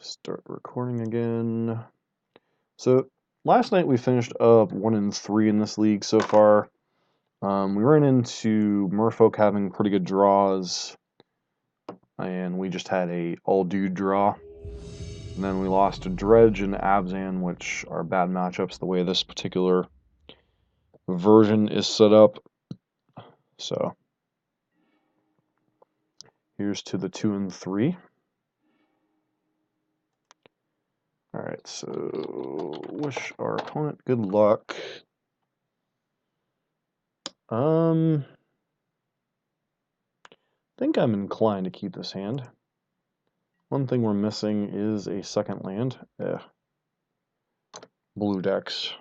Start recording again. So last night we finished up 1-3 in this league so far. We ran into Merfolk having pretty good draws, and we just had a all-dude draw. And then we lost to Dredge and Abzan, which are bad matchups the way this particular version is set up. So here's to the 2-3. Alright, so wish our opponent good luck. I think I'm inclined to keep this hand. One thing we're missing is a second land. Blue decks.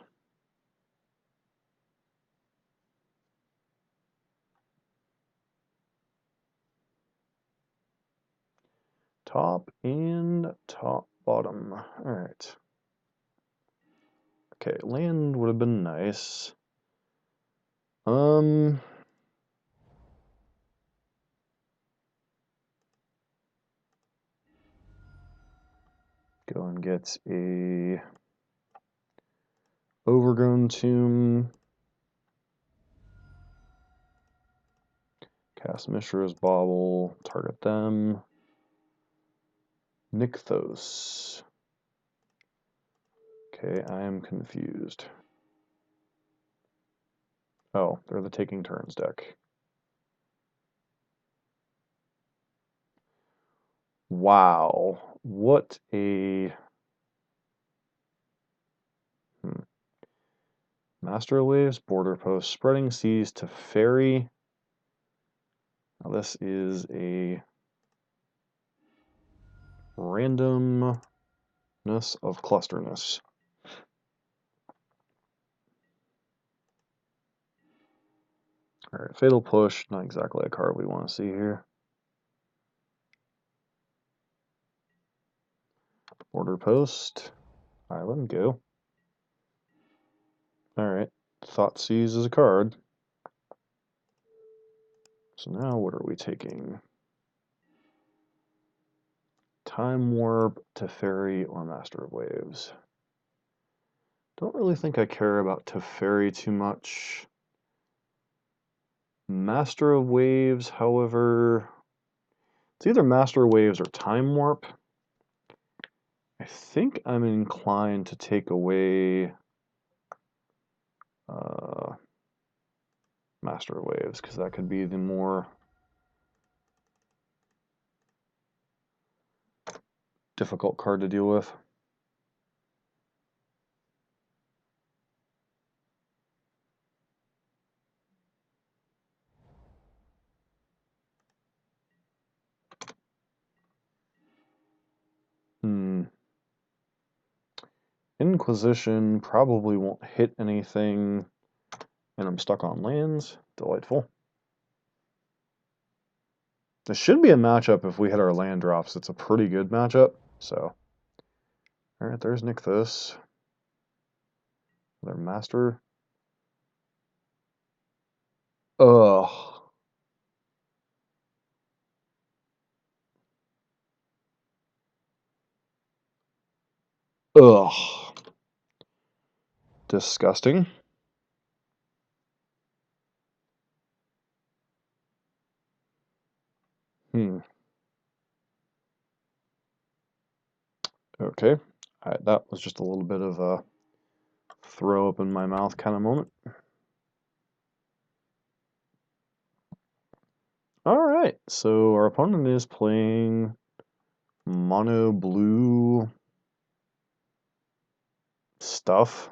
Top and top bottom. Alright. Okay, land would have been nice. Go and get a Overgrown Tomb. Cast Mishra's Bauble. Target them. Nykthos. Okay, I am confused. Oh, they're the Taking Turns deck. Wow, what a... Master of Waves, Border Post, Spreading Seas to Fairy. Now this is a randomness of clusterness. Alright, Fatal Push, not exactly a card we want to see here. Border Post, alright, let him go. Alright, Thoughtseize is a card. So now what are we taking? Time Warp, Teferi, or Master of Waves. Don't really think I care about Teferi too much. Master of Waves, however, it's either Master of Waves or Time Warp. I think I'm inclined to take away Master of Waves, because that could be the more difficult card to deal with. Inquisition probably won't hit anything, and I'm stuck on lands. Delightful. This should be a matchup if we hit our land drops. It's a pretty good matchup, so. Alright, there's Nykthos. Their master. Ugh. Ugh. Disgusting. Okay. That was just a little bit of a throw up in my mouth kind of moment. Alright, so our opponent is playing mono blue stuff.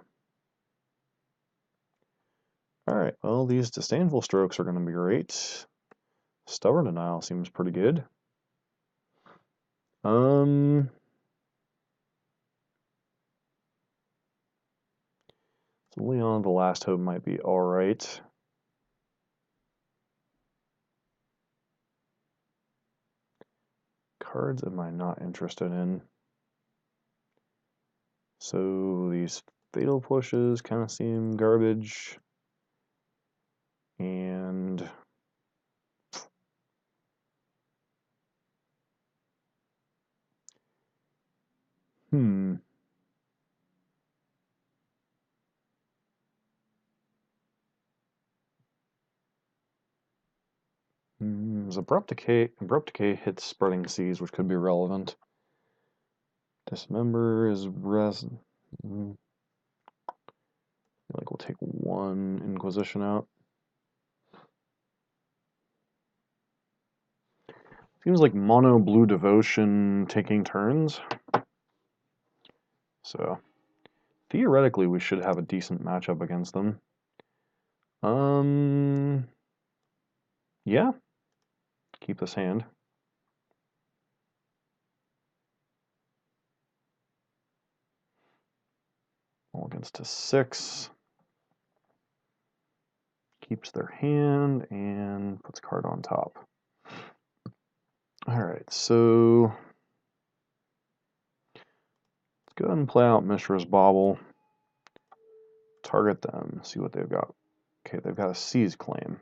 Alright, well, these Disdainful Strokes are going to be great. Stubborn Denial seems pretty good. So Leon the Last Hope might be alright. Cards am I not interested in? So these Fatal Pushes kind of seem garbage. And Hmm. Abrupt decay hits spreading seas, which could be relevant. Dismember is res. Like we'll take one Inquisition out. Seems like mono blue devotion taking turns. So theoretically we should have a decent matchup against them. Yeah. Keep this hand. All against a 6. Keeps their hand and puts a card on top. Alright, so let's go ahead and play out Mishra's Bauble. Target them, see what they've got. Okay, they've got a Seize Claim.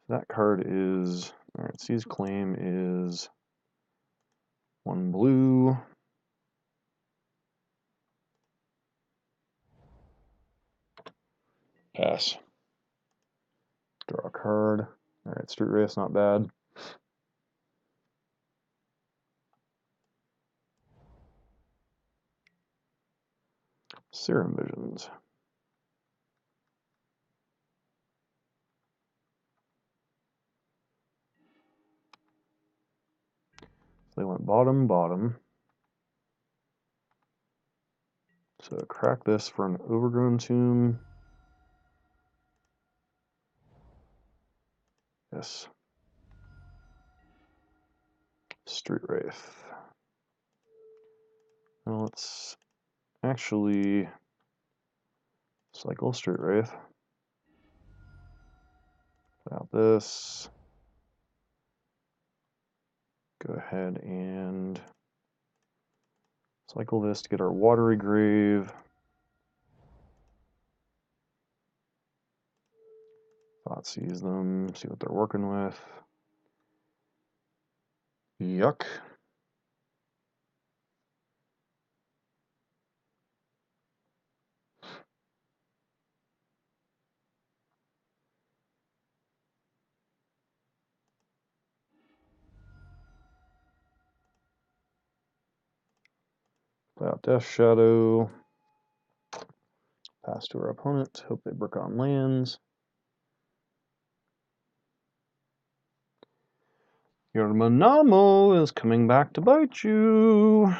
That card is... Alright, Seize Claim is 1 blue. Pass. Draw a card. Alright, Street Race, not bad. Serum Visions. So they went bottom, bottom. So crack this for an Overgrown Tomb. Yes. Street Wraith. Now let's actually cycle Street Wraith. Put out this. Go ahead and cycle this to get our Watery Grave. Thought seize them, see what they're working with. Yuck. Play out Death Shadow. Pass to our opponent. Hope they brick on lands. Your Manamo is coming back to bite you.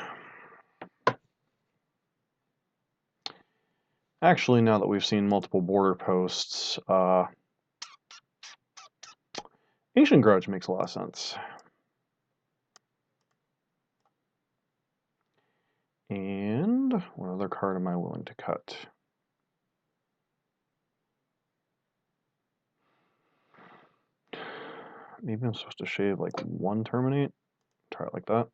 Actually, now that we've seen multiple border posts, Ancient Grudge makes a lot of sense. And what other card am I willing to cut? Maybe I'm supposed to shave like 1 Terminate. Try it like that.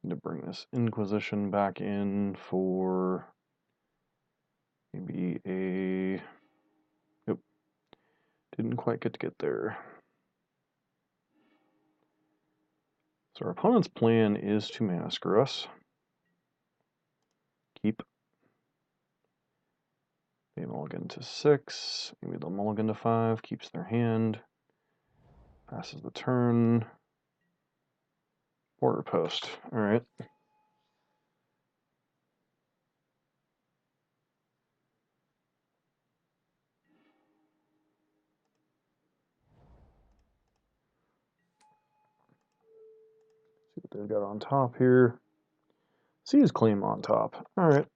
Need to bring this Inquisition back in for maybe a... Nope. Didn't quite get there. So our opponent's plan is to mana screw us. Keep. They mulligan to 6. Maybe they'll mulligan to 5. Keeps their hand. Passes the turn. Border post. Alright. See what they've got on top here. Seize Claim on top. Alright.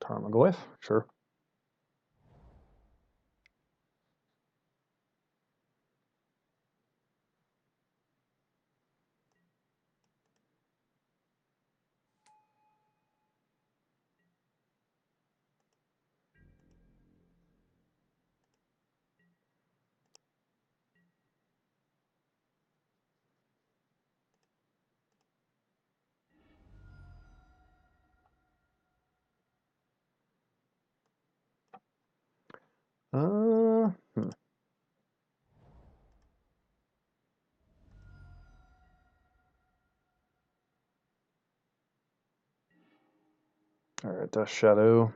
Tarmogoyf, sure. Hmm. Alright, Death Shadow.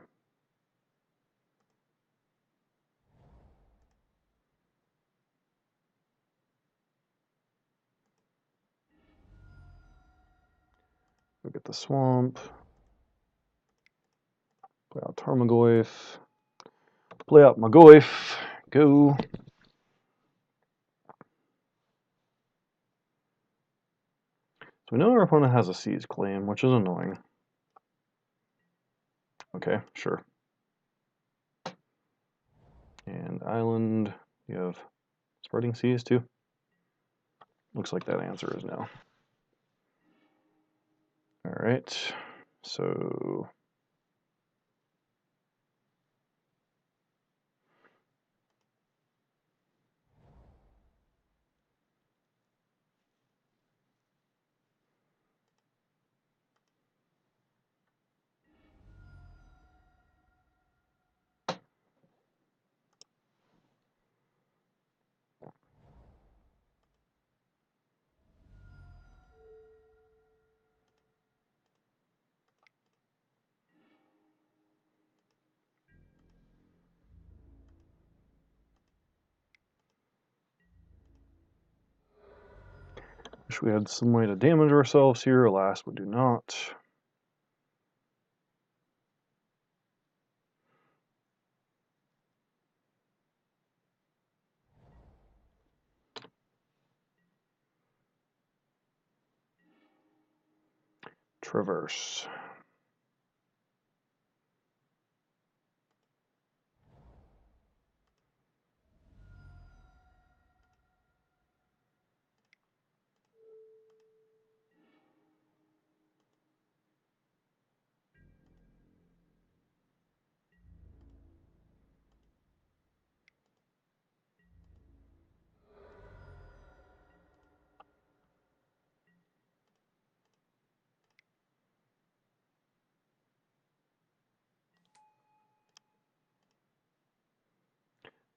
Look at the swamp. Play out Tarmogoyf. Play out Magoyf. Go. So we know our opponent has a Siege Claim, which is annoying. Okay, sure. And Island, you have Spreading Seas too? Looks like that answer is no. Alright, so... Wish we had some way to damage ourselves here. Alas, we do not. Traverse.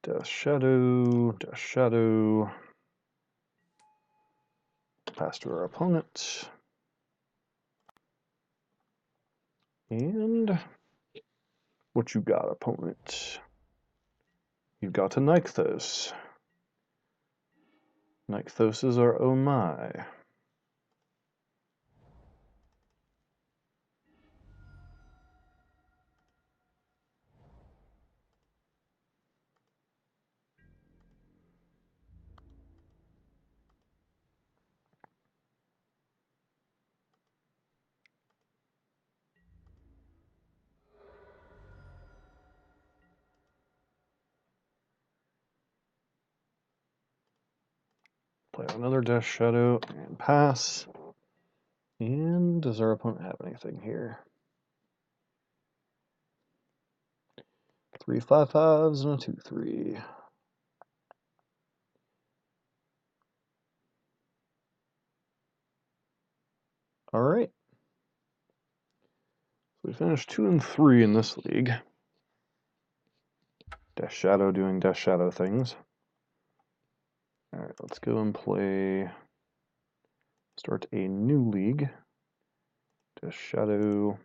Death Shadow, Death Shadow. Pass to our opponent. And what you got, opponent? You've got a Nykthos. Nykthoses are oh my. Play another Death Shadow and pass. And does our opponent have anything here? 3 5/5s and a 2/3. Alright. So we finished 2 and 3 in this league. Death Shadow doing Death Shadow things. Alright, let's go and play. Start a new league. Death Shadow.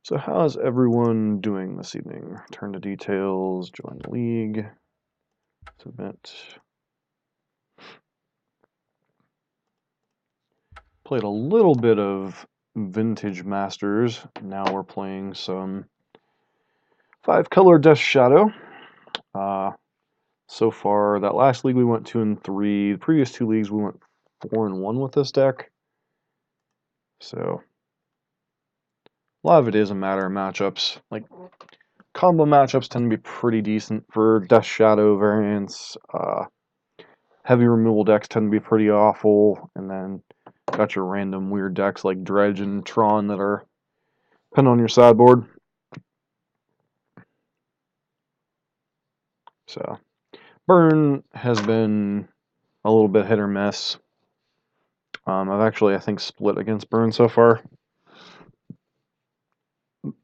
So how's everyone doing this evening? Turn to details, join the league, submit. Played a little bit of Vintage Masters. Now we're playing some 5-color Death Shadow. So far, that last league we went 2 and 3. The previous 2 leagues we went 4 and 1 with this deck. So a lot of it is a matter of matchups. Like combo matchups tend to be pretty decent for Death Shadow variants. Heavy removal decks tend to be pretty awful, and then got your random weird decks like Dredge and Tron that are pinned on your sideboard. So Burn has been a little bit hit or miss. I've actually, I think, split against Burn so far.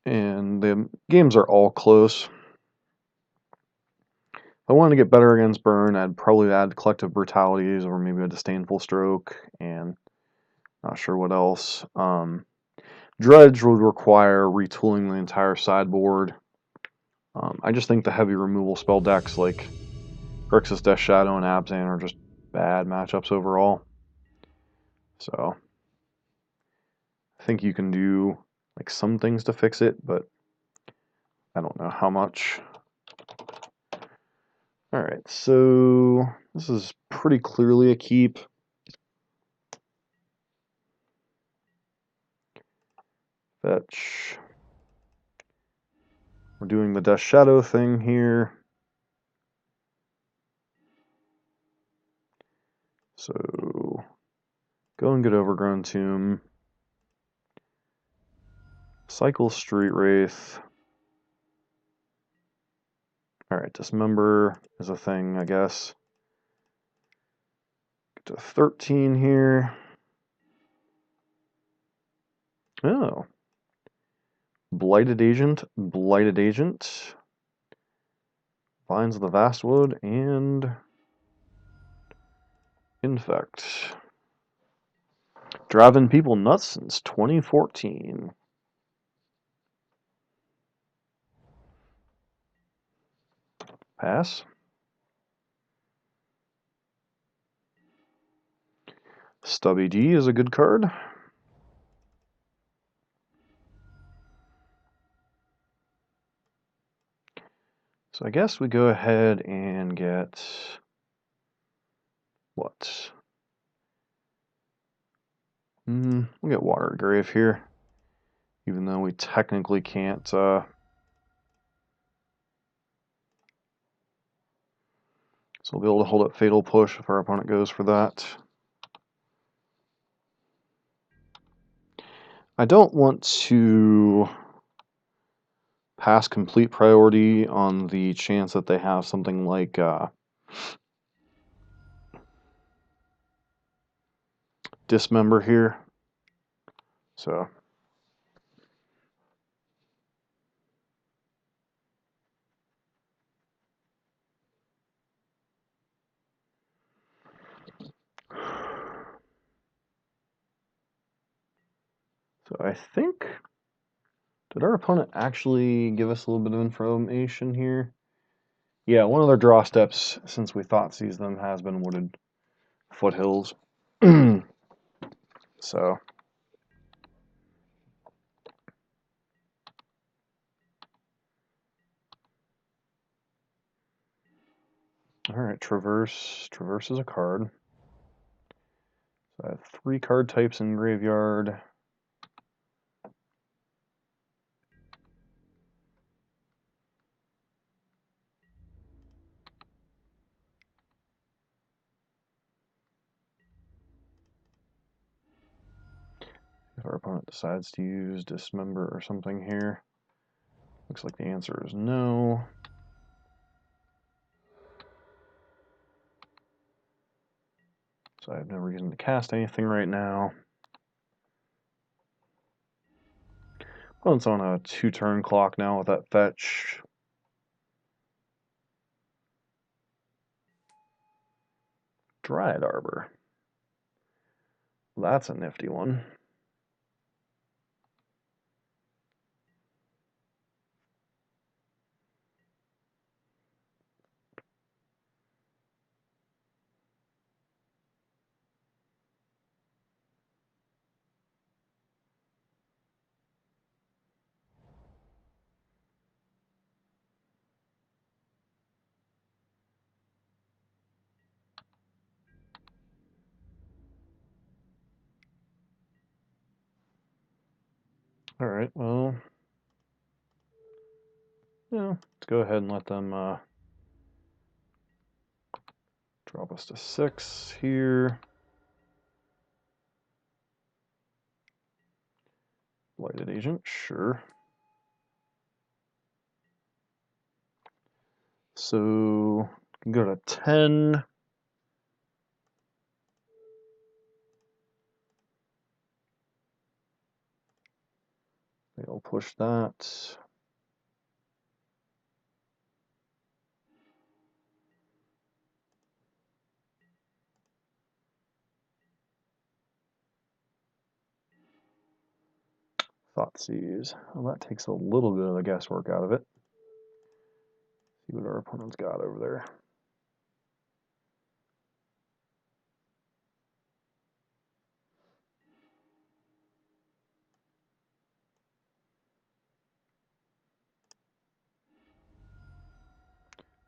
And the games are all close. If I wanted to get better against burn, I'd probably add collective brutalities or maybe a disdainful stroke, and not sure what else. Dredge would require retooling the entire sideboard. I just think the heavy removal spell decks like Grixis Death Shadow and Abzan are just bad matchups overall. So I think you can do like some things to fix it, but I don't know how much. Alright, so this is pretty clearly a keep. Fetch. We're doing the Death Shadow thing here. So go and get Overgrown Tomb. Cycle Street Wraith. Alright, Dismember is a thing, I guess. Get to 13 here. Oh. Blighted Agent, Blighted Agent. Vines of the Vastwood, and Infect. Driving people nuts since 2014. Pass. Stubby D is a good card. So I guess we go ahead and get what? We'll get Water Grave here, even though we technically can't. So we'll be able to hold up Fatal Push if our opponent goes for that. I don't want to pass complete priority on the chance that they have something like Dismember here. So I think, did our opponent actually give us a little bit of information here? Yeah, one of their draw steps, since we thought seized them, has been Wooded Foothills. So alright, Traverse. Traverse is a card. So I have 3 card types in graveyard. If our opponent decides to use Dismember or something here, looks like the answer is no. So I have no reason to cast anything right now. Opponent's on a 2-turn clock now with that fetch. Dryad Arbor. That's a nifty one. Alright, well, yeah, let's go ahead and let them drop us to 6 here. Blighted Agent, sure. So, go to 10. They'll push that. Thoughtseize. Well, that takes a little bit of the guesswork out of it. See what our opponent's got over there.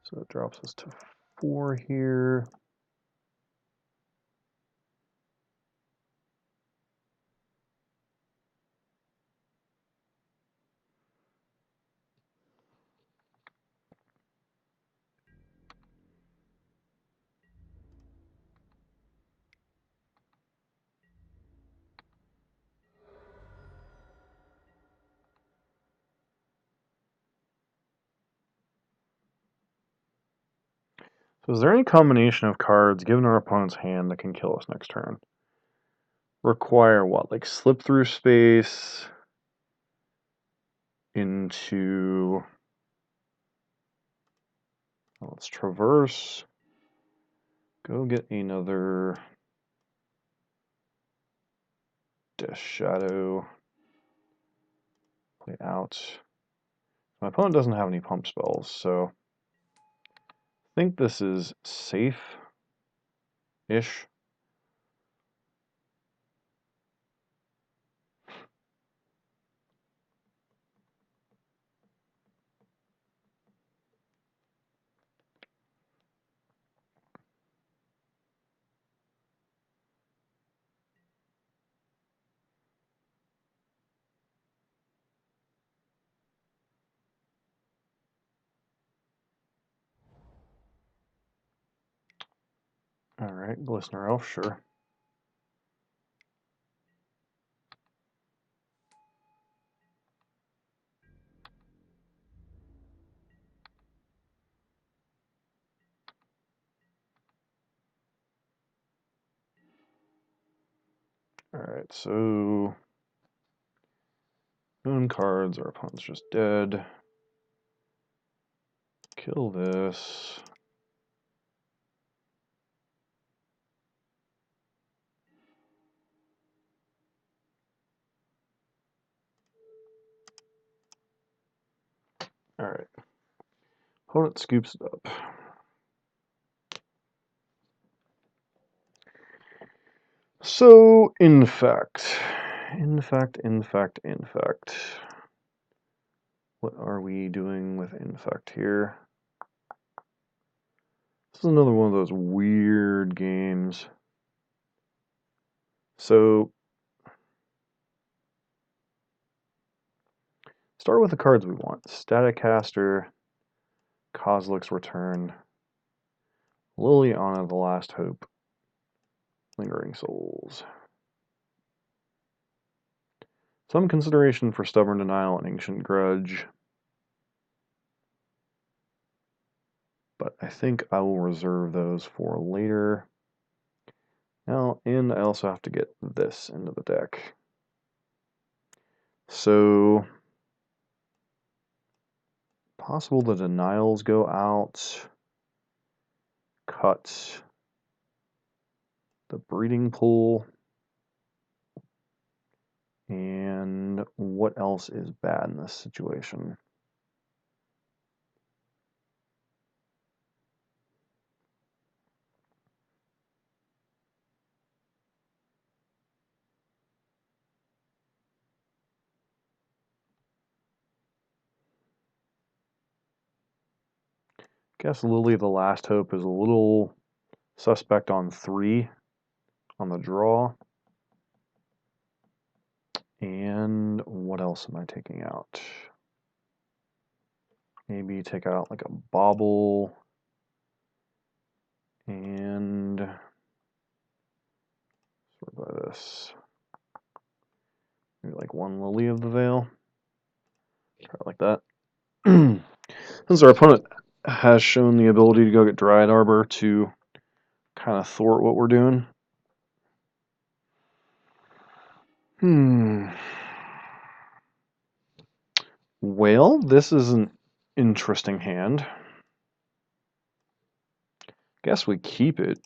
So it drops us to 4 here. So is there any combination of cards given our opponent's hand that can kill us next turn? Require what? Like slip through space into... Let's traverse. Go get another Death Shadow. Play out. My opponent doesn't have any pump spells, so I think this is safe-ish. Alright, Glistener Elf, sure. Alright, so... Moon cards, our opponent's just dead. Kill this. Alright. Opponent scoops it up. So, infect. What are we doing with infect here? This is another one of those weird games. So, start with the cards we want. Staticaster, Kozilek's Return, Liliana, The Last Hope, Lingering Souls. Some consideration for Stubborn Denial and Ancient Grudge. But I think I will reserve those for later. Now, and I also have to get this into the deck. So, possible the denials go out. Cut the breeding pool. And what else is bad in this situation? Guess Lily of the Last Hope is a little suspect on 3 on the draw. And what else am I taking out? Maybe take out like a Bauble and sort by this. Maybe like 1 Lily of the Veil. Try it like that. Since our opponent has shown the ability to go get Dryad Arbor to kind of thwart what we're doing. Well, this is an interesting hand. Guess we keep it.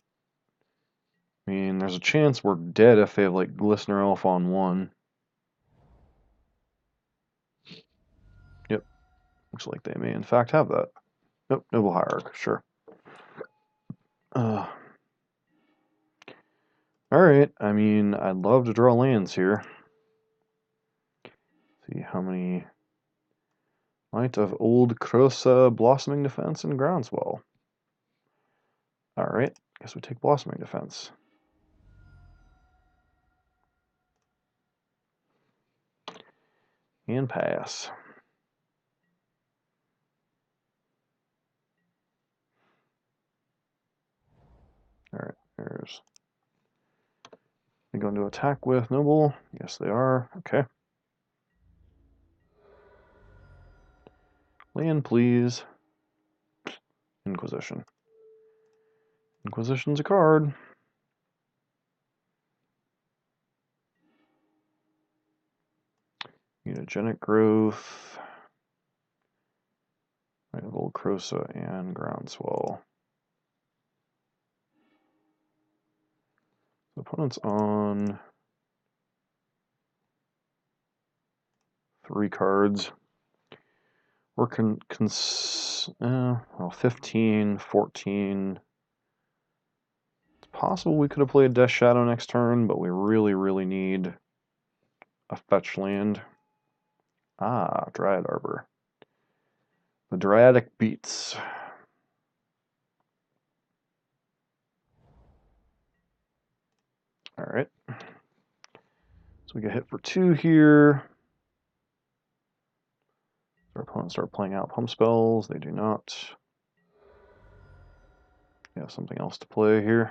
I mean, there's a chance we're dead if they have like Glistener Elf on 1. Looks like they may in fact have that. Nope, Noble Hierarch, sure. Alright, I mean, I'd love to draw lands here. See how many... Might of Old Krosa, Blossoming Defense, and Groundswell. Alright, guess we take Blossoming Defense. And pass. Alright, there's... They're going to attack with Noble. Yes, they are. Okay. Land, please. Inquisition. Inquisition's a card. Mutagenic Growth. I have Old Krosa and Groundswell. The opponent's on 3 cards. We're 15, 14. It's possible we could have played Death Shadow next turn, but we really, really need a fetch land. Ah, Dryad Arbor. The Dryadic Beats. Alright. So we get hit for 2 here. Our opponents start playing out pump spells. They do not. We have something else to play here.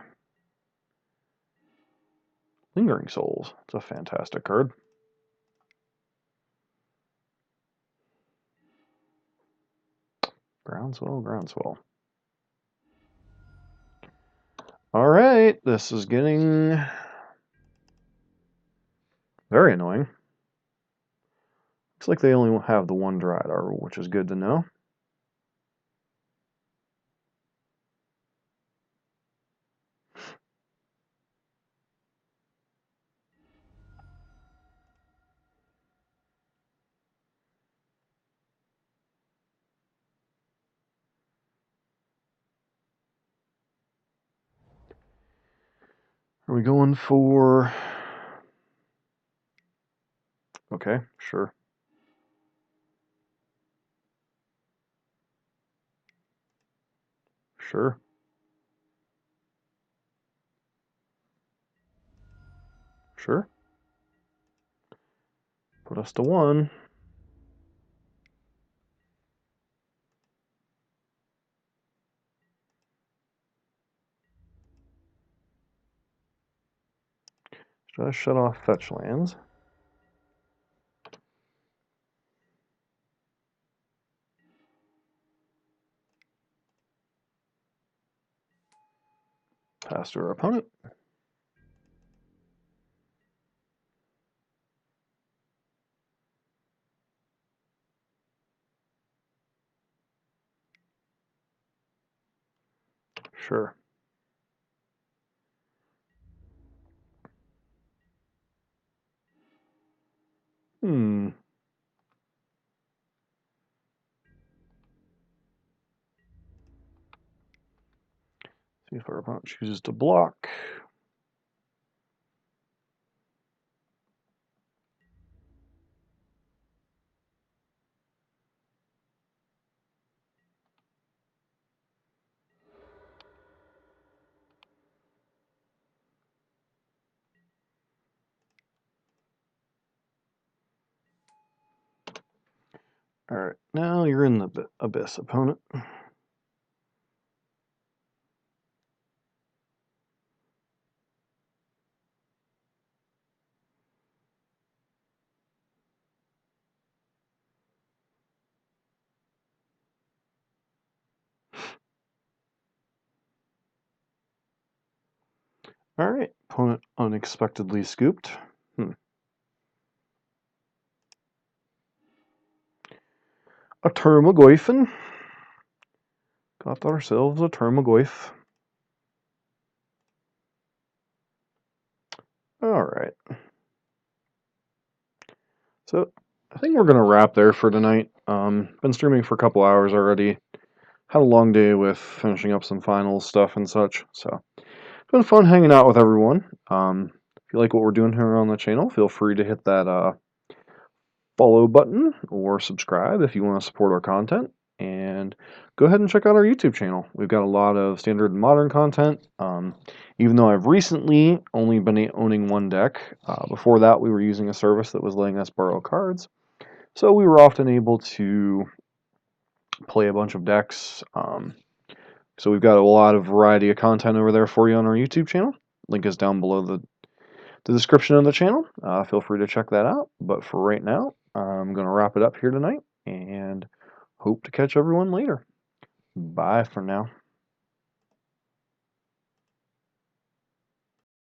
Lingering Souls. It's a fantastic card. Groundswell, Groundswell. Alright, this is getting very annoying. Looks like they only have the 1 Dryad Arbor, which is good to know. Are we going for... Okay, sure. Sure. Sure. Put us to 1. Just shut off fetch lands. Pass to our opponent. Sure. See if our opponent chooses to block. Alright, now you're in the abyss, opponent. Alright, opponent unexpectedly scooped. A Termagoyfin. Got ourselves a Termagoyf. Alright. So, I think we're going to wrap there for tonight. Been streaming for a couple hours already. Had a long day with finishing up some final stuff and such. So it's been fun hanging out with everyone. If you like what we're doing here on the channel, feel free to hit that follow button or subscribe if you want to support our content. And go ahead and check out our YouTube channel. We've got a lot of standard and modern content. Even though I've recently only been owning one deck, before that we were using a service that was letting us borrow cards. So we were often able to play a bunch of decks. So we've got a lot of variety of content over there for you on our YouTube channel. Link is down below the description of the channel. Feel free to check that out. But for right now, I'm going to wrap it up here tonight and hope to catch everyone later. Bye for now.